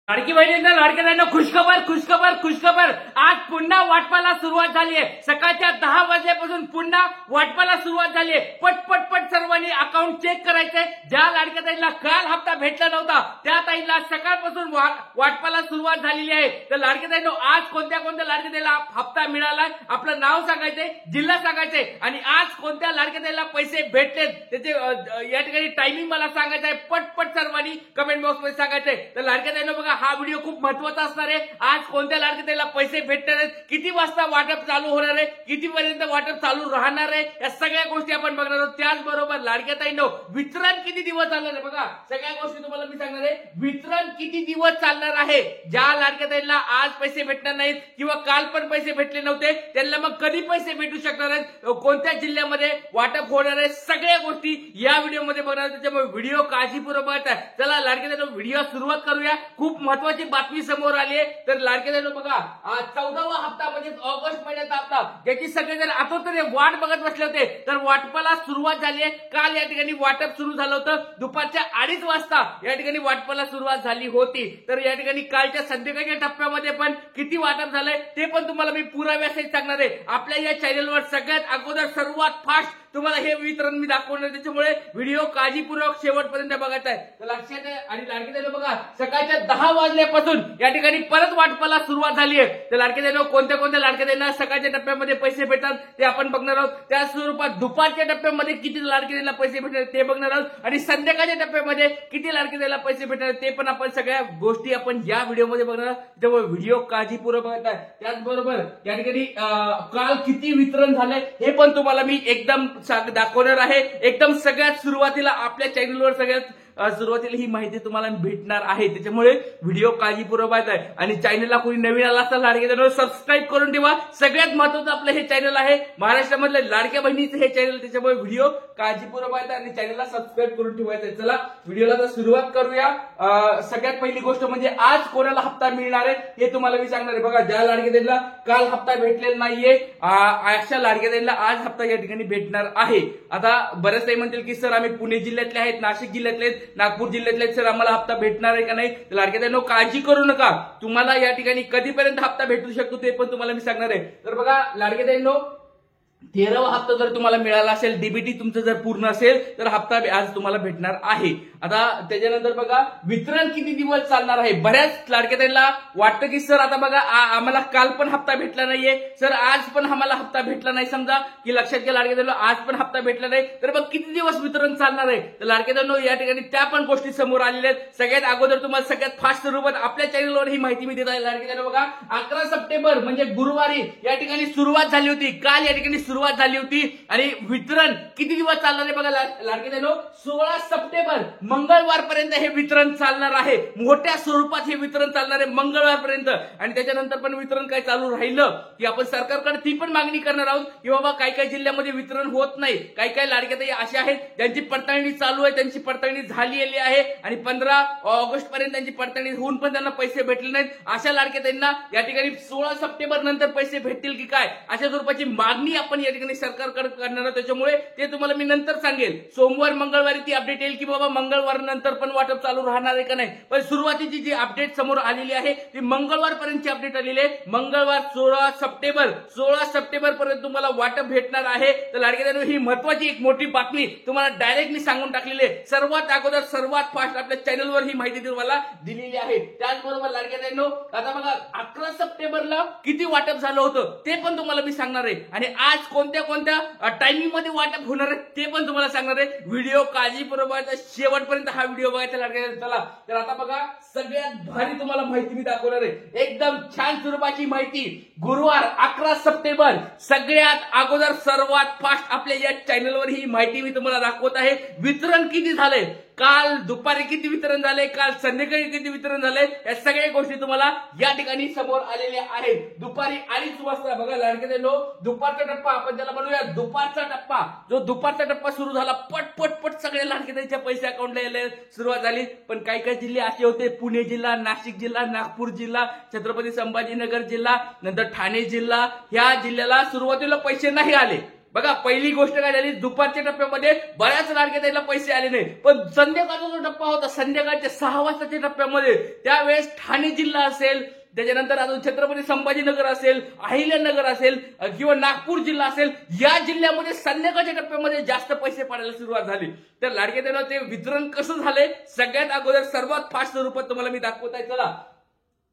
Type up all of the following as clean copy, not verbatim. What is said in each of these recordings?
लाडकी बहिणींना लाडक्यांना खुशखबर खुशखबर खुशखबर. आज पुन्हा वाटपाला सुरुवात झाली आहे. सकाळच्या 10 वाजल्यापासून पुन्हा वाटपाला सुरुवात झाली आहे. पटपट सर्वांनी अकाउंट चेक करायचंय. ज्या लाडक्या ताईंना काल हप्ता भेटला नव्हता त्या ताईंना सकाळपासून वाटपाला सुरुवात झालेली आहे. तर लाडक्या ताईंनो आज कोणत्या कोणत्या लाडक्या ताईला हप्ता मिळालाय आपलं नाव सांगायचंय, जिल्हा सांगायचंय आणि आज कोणत्या लाडक्या ताईला पैसे भेटलेत त्याचे या ठिकाणी टायमिंग मला सांगायचं आहे. पटपट सर्वांनी कमेंट बॉक्समध्ये सांगायचंय. तर लाडक्या ताईंनो बघा हा व्हिडिओ खूप महत्त्वाचा असणार आहे. आज कोणत्या लाडक्या ताईला पैसे भेटणार आहेत, किती वाजता वाटप चालू होणार आहे, किती पर्यंत वाटप चालू राहणार आहे, या सगळ्या गोष्टी आपण बघणार आहोत. त्याचबरोबर लाडक्या ताईंनो वितरण किती दिवस चालणार आहे बघा सगळ्या गोष्टी तुम्हाला मी सांगणार आहे. वितरण किती दिवस चालणार आहे. ज्या लाडक्या ताईंना आज पैसे भेटणार नाहीत किंवा काल पण पैसे भेटले नव्हते त्यांना मग कधी पैसे भेटू शकणार आहेत, कोणत्या जिल्ह्यामध्ये वाटप होणार आहे, सगळ्या गोष्टी या व्हिडिओमध्ये बघणार. त्याच्यामुळे व्हिडिओ काळजीपूर्वक बघा. चला लाडक्या ताईंनो व्हिडिओ सुरुवात करूया. खूप महत्वाची बातमी समोर आली आहे. तर लाडक्या ताईंनो बघा 14वा हप्ता म्हणजे ऑगस्ट महिन्याचा हप्ता ज्याची सगळेजण आतुरतेने वाट बघत बसले होते. तर वाटपाला सुरुवात झाली आहे. काल या ठिकाणी वाटप सुरू झालं होतं. दुपारच्या 2:30 वाजता या ठिकाणी वाटपाला सुरुवात झाली होती. तर या ठिकाणी कालच्या संध्याकाळच्या टप्प्यामध्ये पण किती वाटप झालंय ते पण तुम्हाला मी पुराव्यासहित सांगणार आहे. आपल्या या चॅनलवर सगळ्यात अगोदर सर्वात फास्ट तुम्हाला हे वितरण मी दाखवणार. त्याच्यामुळे व्हिडिओ काळजीपूर्वक शेवटपर्यंत बघायचा आहे. तर लक्षात आहे. आणि लाडकी ताईंनो बघा सकाळच्या 10 वाजल्यापासून या ठिकाणी परत वाटपाला सुरुवात झाली आहे. तर लाडकी ताईंनो कोणत्या कोणत्या लाडक्या ताईंना सकाळच्या टप्प्यामध्ये पैसे भेटतात ते आपण बघणार आहोत. त्या स्वरूपात दुपारच्या टप्प्यामध्ये किती लाडकी ताईंना पैसे भेटणार ते बघणार आहोत आणि संध्याकाळच्या टप्प्यामध्ये किती लाडकी ताईंना पैसे भेटणार ते पण आपण सगळ्या गोष्टी आपण या व्हिडिओमध्ये बघणार आहोत. त्यामुळे व्हिडिओ काळजीपूर्वक बघायचा आहे. त्याचबरोबर या ठिकाणी काल किती वितरण झालंय हे पण तुम्हाला मी एकदम दाखवणार आहे. एकदम सगळ्यात सुरुवातीला आपल्या चॅनलवर सगळ्यात सुरुवातीला ही माहिती तुम्हाला भेटणार आहे. त्याच्यामुळे व्हिडिओ काळजीपूर्वक पाहत आहे. आणि चॅनलला कोणी नवीन आला असेल लाडक्या ताईंनो सबस्क्राईब करून ठेवा. सगळ्यात महत्त्वाचं आपलं हे चॅनल आहे महाराष्ट्रामधल्या लाडक्या बहिणीचं हे चॅनल. त्याच्यामुळे व्हिडिओ काळजीपूर्वक पाहत आणि चॅनलला सबस्क्राईब करून ठेवायचं. चला व्हिडिओला तर सुरुवात करूया. सगळ्यात पहिली गोष्ट म्हणजे आज कोणाला हप्ता मिळणार आहे हे तुम्हाला मी सांगणार आहे. बघा ज्या लाडक्या ताईंना काल हप्ता भेटलेला नाहीये अशा लाडक्या ताईंना आज हप्ता या ठिकाणी भेटणार आहे. आता बरेच काही म्हणतील की सर आम्ही पुणे जिल्ह्यातले आहेत, नाशिक जिल्ह्यातले आहेत, नागपूर जिल्ह्यातले सर आम्हाला हप्ता भेटणार आहे का नाही. लाडक्या ताईंनो काळजी करू नका. तुम्हाला या ठिकाणी कधीपर्यंत हप्ता भेटू शकतो ते पण तुम्हाला मी सांगणार आहे. तर बघा लाडक्या ताईंनो 13वा हप्ता जर तुम्हाला मिळाला असेल, डीबीटी तुमचं जर पूर्ण असेल तर हप्ता आज तुम्हाला भेटणार आहे. आता त्याच्यानंतर बघा वितरण किती दिवस चालणार आहे. बऱ्याच लाडक्या ताईंना वाटतं की सर आता बघा आम्हाला काल पण हप्ता भेटला नाहीये, सर आज पण आम्हाला हप्ता भेटला नाही. समजा की लक्षात घ्या लाडक्या ताईंनो आज पण हप्ता भेटला नाही तर मग किती दिवस वितरण चालणार आहे. तर लाडक्या ताईंनो या ठिकाणी त्या पण गोष्टी समोर आलेल्या आहेत. सगळ्यात अगोदर तुम्हाला सगळ्यात फास्ट स्वरूपात आपल्या चॅनलवर ही माहिती मी देत आहे. लाडक्या ताईंनो बघा 11 सप्टेंबर म्हणजे गुरुवारी या ठिकाणी सुरुवात झाली होती. काल या ठिकाणी सुरुवात झाली होती आणि वितरण किती दिवस चालणार आहे बघा लाडके ताईंनो 16 सप्टेंबर मंगळवारपर्यंत हे वितरण चालणार आहे. मोठ्या स्वरूपात हे वितरण चालणार आहे मंगळवारपर्यंत. आणि त्याच्यानंतर पण वितरण काय चालू राहिलं की आपण सरकारकडे ती पण मागणी करणार आहोत की बाबा काही काही जिल्ह्यामध्ये वितरण होत नाही. काही काही लाडक्या ताई अशा आहेत ज्यांची पडताळणी चालू आहे, त्यांची पडताळणी झालेली आहे आणि 15 ऑगस्ट पर्यंत त्यांची पडताळणी होऊन पण त्यांना पैसे भेटले नाहीत. अशा लाडक्या ताईंना या ठिकाणी 16 सप्टेंबर नंतर पैसे भेटतील की काय अशा स्वरूपाची मागणी आपण या ठिकाणी सरकारकडे करणार आहोत. त्याच्यामुळे ते तुम्हाला मी नंतर सांगेल. सोमवार मंगळवारी ती अपडेट येईल की बाबा मंगळवार नंतर पण वाटप चालू राहणार आहे का नाही. पण सुरुवातीची जी अपडेट समोर आलेली आहे ती मंगळवारपर्यंतची अपडेट आलेली आहे. मंगळवार 16 सप्टेंबर पर्यंत तुम्हाला वाटप भेटणार आहे. तर लाडक्या ताईंनो ही महत्वाची एक मोठी बातमी तुम्हाला डायरेक्टली सांगून टाकलेली आहे. सर्वात अगोदर सर्वात फास्ट आपल्या चॅनलवर ही माहिती तुम्हाला दिलेली आहे. त्याचबरोबर लाडक्या ताईंनो आता बघा 11 सप्टेंबरला किती वाटप झालं होतं ते पण तुम्हाला मी सांगणार आहे. आणि आज कोणत्या कोणत्या टायमिंग मध्ये वाटप होणार आहे ते पण तुम्हाला सांगणार आहे. व्हिडिओ काळजीपूर्वक शेवटपर्यंत हा व्हिडिओ बघायचा लाडक्या. चला तर आता बघा सगळ्यात भारी तुम्हाला माहिती मी दाखवणार आहे. एकदम छान स्वरूपाची माहिती. गुरुवार 11 सप्टेंबर सगळ्यात अगोदर सर्वात फास्ट आपल्या या चॅनलवर ही माहिती मी तुम्हाला दाखवत आहे. वितरण किती झालंय, काल दुपारी किती वितरण झाले, काल संध्याकाळी किती वितरण झाले, या सगळ्या गोष्टी तुम्हाला या ठिकाणी समोर आलेल्या आहेत. दुपारी 2:30 वाजता बघा लाडके ताईंनो दुपारचा टप्पा आपण त्याला म्हणूया दुपारचा टप्पा. जो दुपारचा टप्पा सुरू झाला पट सगळे लाडके ताईंच्या पैसे अकाउंटला यायला सुरुवात झाली. पण काही काही जिल्हे असे होते पुणे जिल्हा, नाशिक जिल्हा, नागपूर जिल्हा, छत्रपती संभाजीनगर जिल्हा, नंतर ठाणे जिल्हा, ह्या जिल्ह्याला सुरुवातीला पैसे नाही आले. बघा पहिली गोष्ट काय झाली, दुपारच्या टप्प्यामध्ये बऱ्याच लाडक्या ताईला पैसे आले नाही, पण संध्याकाळचा जो टप्पा होता संध्याकाळच्या 6 वाजताच्या टप्प्यामध्ये त्यावेळेस ठाणे जिल्हा असेल, त्याच्यानंतर अजून छत्रपती संभाजीनगर असेल, अहिल्यानगर असेल किंवा नागपूर जिल्हा असेल, या जिल्ह्यामध्ये संध्याकाळच्या टप्प्यामध्ये जास्त पैसे पडायला सुरुवात झाली. तर लाडक्या ताईला ते वितरण कसं झालंय सगळ्यात अगोदर सर्वात फास्ट स्वरूपात तुम्हाला मी दाखवत आहे. चला,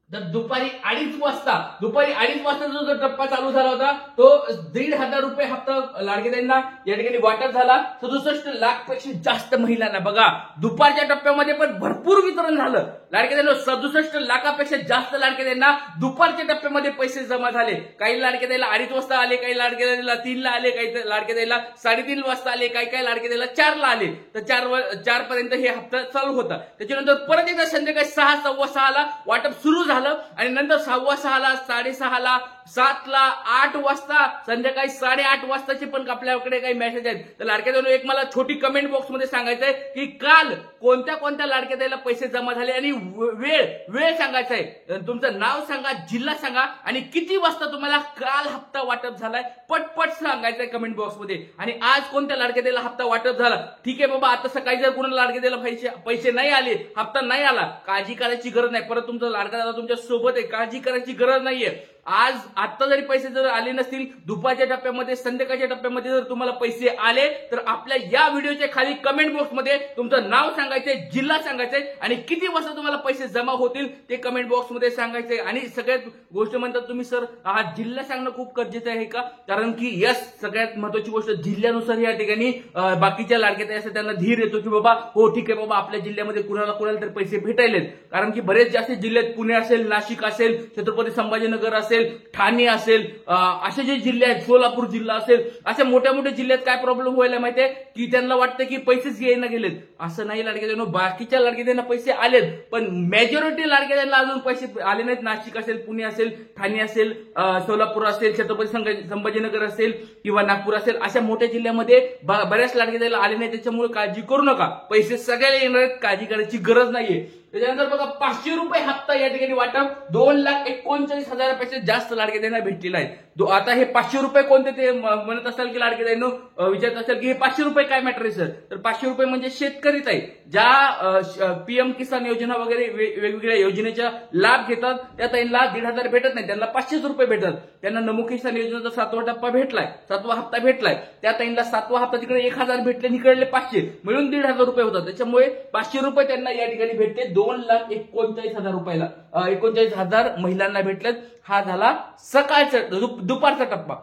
तर दुपारी 2:30 वाजता जो टप्पा चालू झाला होता तो 1,500 रुपये हप्ता लाडक्या ताईंना या ठिकाणी वाटप झाला. 67 लाख पेक्षा जास्त महिलांना. बघा दुपारच्या टप्प्यामध्ये पण भरपूर वितरण झालं लाडक्या ताईंना. 67 लाखापेक्षा जास्त लाडक्या ताईंना दुपारच्या टप्प्यामध्ये पैसे जमा झाले. काही लाडक्या ताईला 2:30 वाजता आले, काही लाडक्या ताईला 3 ला आले, काही लाडक्या ताईला 3:30 वाजता आले, काही लाडक्या ताईला 4 ला आले. तर 4 पर्यंत हे हप्ता चालू होता. त्याच्यानंतर परत एकदा संध्याकाळी 6, 6:15 ला वाटप सुरू झालं आणि नंतर 6:15 ला, 6:30 ला, 7 ला, 8 वाजता, संध्याकाळी 8:30 वाजताचे पण आपल्याकडे काही मेसेज आहेत. तर लाडक्या ताईंनो एक मला छोटी कमेंट बॉक्स मध्ये सांगायचंय की काल कोणत्या लाडक्या ताईला पैसे जमा झाले आणि वेळ सांगायचा आहे. तुमचं नाव सांगा, जिल्हा सांगा आणि किती वाजता तुम्हाला काल हप्ता वाटप झालाय पटपट सांगायचंय कमेंट बॉक्स मध्ये. आणि आज कोणत्या लाडक्या ताईला हप्ता वाटप झाला. ठीक आहे बाबा, आता सकाळी जर कोणाला लाडक्या ताईला पैसे नाही आले, हप्ता नाही आला, काळजी करायची गरज नाही. परत तुमचा लाडका दादा तुमच्या सोबत आहे, काळजी करायची गरज नाहीये. आता जरी पैसे जर आले नसतील, दुपारच्या टप्प्यामध्ये, संध्याकाळच्या टप्प्यामध्ये जर तुम्हाला पैसे आले तर आपल्या या व्हिडिओच्या खाली कमेंट बॉक्समध्ये तुमचं नाव सांगायचंय, जिल्हा सांगायचंय आणि किती वाजता तुम्हाला पैसे जमा होतील ते कमेंट बॉक्समध्ये सांगायचंय. आणि सगळ्यात गोष्ट म्हणतात तुम्ही सर हा जिल्हा सांगणं खूप गरजेचं आहे का, कारण की यस सगळ्यात महत्वाची गोष्ट जिल्ह्यानुसार या ठिकाणी बाकीच्या लाडक्या ताई असं त्यांना धीर येतो की बाबा हो ठीक आहे बाबा आपल्या जिल्ह्यामध्ये कुणाला तर पैसे भेटायलेत. कारण की बरेच जास्त जिल्ह्यात पुणे असेल, नाशिक असेल, छत्रपती संभाजीनगर असेल, ठाणे असेल, असे जे जिल्हे आहेत, सोलापूर जिल्हा असेल, अशा मोठ्या जिल्ह्यात काय प्रॉब्लेम व्हायला माहितीये की त्यांना वाटतं की पैसेच येईना गेलेत. असं नाही लाडक्या ताईंनो, बाकीच्या लाडक्या ताईंना पैसे आलेत पण मेजॉरिटी लाडक्या ताईंना अजून पैसे आले नाहीत. नाशिक असेल, पुणे असेल, ठाणे असेल, सोलापूर असेल, छत्रपती संभाजीनगर असेल किंवा नागपूर असेल, अशा मोठ्या जिल्ह्यामध्ये बऱ्याच लाडक्या ताईंना आले नाही. त्याच्यामुळे काळजी करू नका, पैसे सगळ्याला येणार आहेत, काळजी करायची गरज नाहीये. त्याच्यानंतर बघा 500 रुपये हप्ता या ठिकाणी वाटप 2,39,000पेक्षा जास्त लाडक्या ताईंना भेटलेला आहे. आता हे 500 रुपये कोणते ते म्हणत असाल की लाडक्या ताईंनो विचारत असाल की हे 500 रुपये काय मॅटर आहे सर. तर 500 रुपये म्हणजे शेतकरीच आहे ज्या पीएम किसान योजना वगैरे वेगवेगळ्या योजनेचा लाभ घेतात त्या ताईंना 1,500 भेटत नाही, त्यांना 500 रुपये भेटतात. त्यांना नमो किसान योजनेचा 7वा टप्पा भेटलाय, 7वा हप्ता भेटलाय, त्या ताईंना 7वा हप्ता तिकडे 1,000 भेटले, निकडले 500 मिळून 1,500 रुपये होतात. त्याच्यामुळे 500 रुपये त्यांना या ठिकाणी भेटते. 2,39,000 रुपयाला 39,000 महिलांना भेटलेत. हा झाला सकाळचा दुपारचा टप्पा.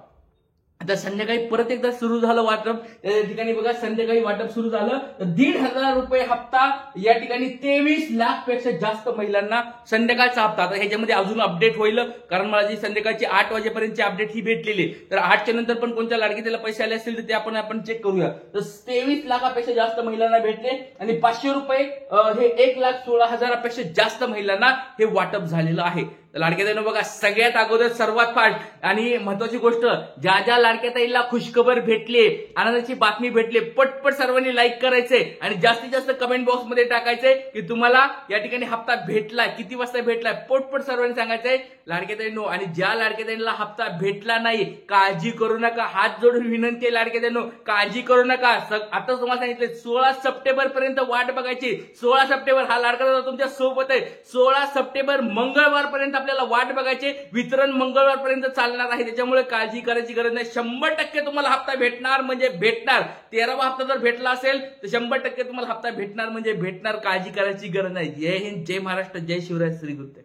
आता संध्याकाळी परत एकदा सुरू झालं वाटप. त्या ठिकाणी बघा संध्याकाळी वाटप सुरू झालं तर 1,500 रुपये हप्ता या ठिकाणी 23 लाख पेक्षा जास्त महिलांना संध्याकाळचा हप्ता. आता ह्याच्यामध्ये अजून अपडेट होईल कारण मला जी संध्याकाळची 8 वाजेपर्यंतची अपडेट ही भेटलेली. तर 8च्या नंतर पण कोणत्या लाडकी त्याला पैसे आले असतील तर ते आपण चेक करूया. तर 23 लाखापेक्षा जास्त महिलांना भेटले आणि 500 रुपये हे 1,16,000पेक्षा जास्त महिलांना हे वाटप झालेलं आहे. लाडक्या ताईंनो बघा सगळ्यात अगोदर सर्वात फास्ट आणि महत्वाची गोष्ट, ज्या लाडक्या ताईला खुशखबर भेटली, आनंदाची बातमी भेटली, पटपट सर्वांनी लाईक करायचंय आणि जास्तीत जास्त कमेंट बॉक्स मध्ये टाकायचंय की तुम्हाला या ठिकाणी हप्ता भेटलाय, किती वाजता भेटलाय, पटपट सर्वांनी सांगायचंय लाडक्या ताईंनो. आणि ज्या लाडक्या ताईला हप्ता भेटला नाही काळजी करू नका, हात जोडून विनंती आहे लाडक्या ताईंनो, काळजी करू नका. आता तुम्हाला सांगितलं 16 सप्टेंबर पर्यंत वाट बघायची. 16 सप्टेंबर हा लाडका दादा तुमच्या सोबत आहे. 16 सप्टेंबर मंगळवार पर्यंत आपल्याला वाट बघायची. वितरण मंगळवार पर्यंत चालणार आहे, त्याच्यामुळे काळजी करायची गरज नाही. 100% तुम्हाला हप्ता भेटणार म्हणजे भेटणार. 13वा हप्ता जर भेटला असेल तर 100% तुम्हाला हप्ता भेटणार म्हणजे भेटणार. काळजी करायची गरज नाही. जय हिंद, जय महाराष्ट्र, जय शिवराय, श्री गुरुदेव.